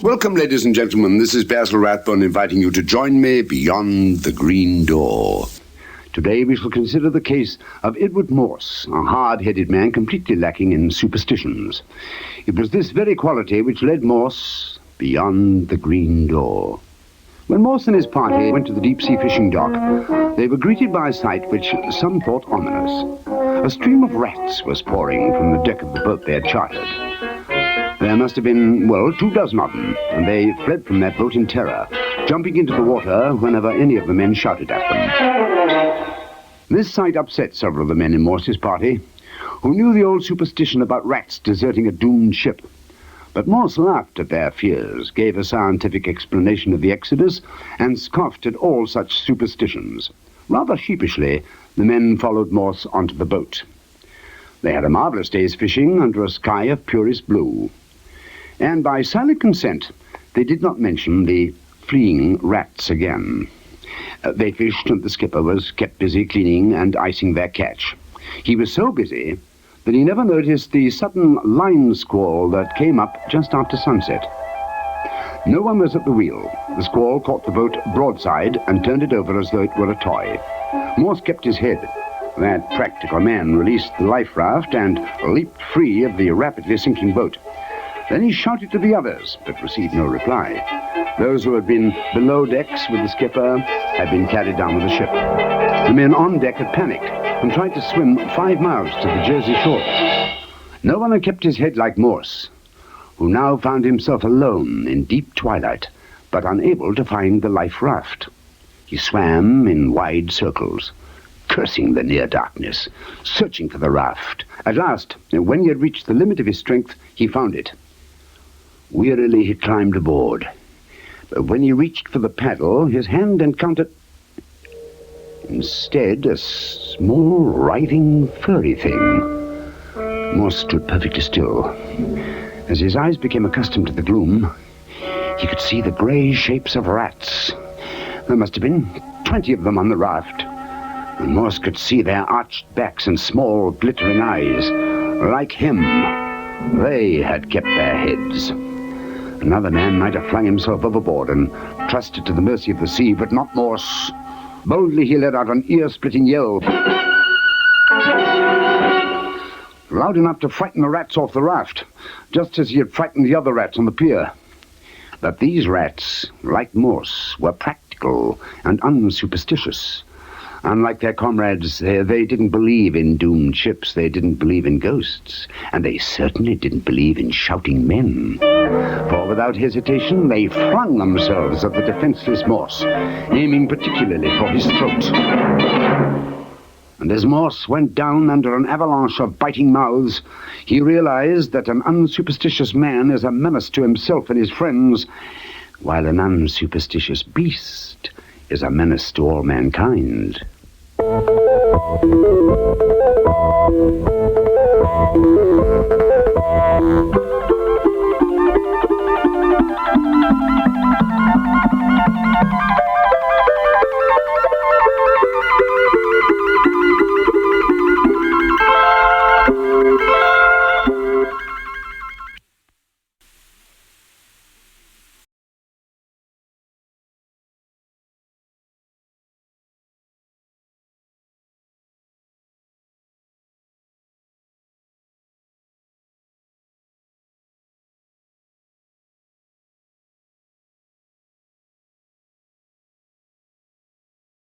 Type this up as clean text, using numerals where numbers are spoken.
Welcome, ladies and gentlemen. This is Basil Rathbone inviting you to join me beyond the green door. Today we shall consider the case of Edward Morse, a hard-headed man completely lacking in superstitions. It was this very quality which led Morse beyond the green door. When Morse and his party went to the deep-sea fishing dock, they were greeted by a sight which some thought ominous. A stream of rats was pouring from the deck of the boat they had chartered. There must have been, 24 of them, and they fled from that boat in terror, jumping into the water whenever any of the men shouted at them. This sight upset several of the men in Morse's party, who knew the old superstition about rats deserting a doomed ship. But Morse laughed at their fears, gave a scientific explanation of the Exodus, and scoffed at all such superstitions. Rather sheepishly, the men followed Morse onto the boat. They had a marvelous day's fishing under a sky of purest blue. And by silent consent, they did not mention the fleeing rats again. They fished, and the skipper was kept busy cleaning and icing their catch. He was so busy that he never noticed the sudden line squall that came up just after sunset. No one was at the wheel. The squall caught the boat broadside and turned it over as though it were a toy. Morse kept his head. That practical man released the life raft and leaped free of the rapidly sinking boat. Then he shouted to the others, but received no reply. Those who had been below decks with the skipper had been carried down with the ship. The men on deck had panicked and tried to swim 5 miles to the Jersey shore. No one had kept his head like Morse, who now found himself alone in deep twilight, but unable to find the life raft. He swam in wide circles, cursing the near darkness, searching for the raft. At last, when he had reached the limit of his strength, he found it. Wearily he climbed aboard, but when he reached for the paddle, his hand encountered instead a small, writhing, furry thing. Morse stood perfectly still. As his eyes became accustomed to the gloom, he could see the grey shapes of rats. There must have been 20 of them on the raft, and Morse could see their arched backs and small, glittering eyes. Like him, they had kept their heads. Another man might have flung himself overboard and trusted to the mercy of the sea, but not Morse. Boldly he let out an ear-splitting yell, loud enough to frighten the rats off the raft, just as he had frightened the other rats on the pier. But these rats, like Morse, were practical and unsuperstitious. Unlike their comrades, they didn't believe in doomed ships, they didn't believe in ghosts, and they certainly didn't believe in shouting men. For without hesitation, they flung themselves at the defenseless Morse, aiming particularly for his throat. And as Morse went down under an avalanche of biting mouths, he realized that an unsuperstitious man is a menace to himself and his friends, while an unsuperstitious beast is a menace to all mankind.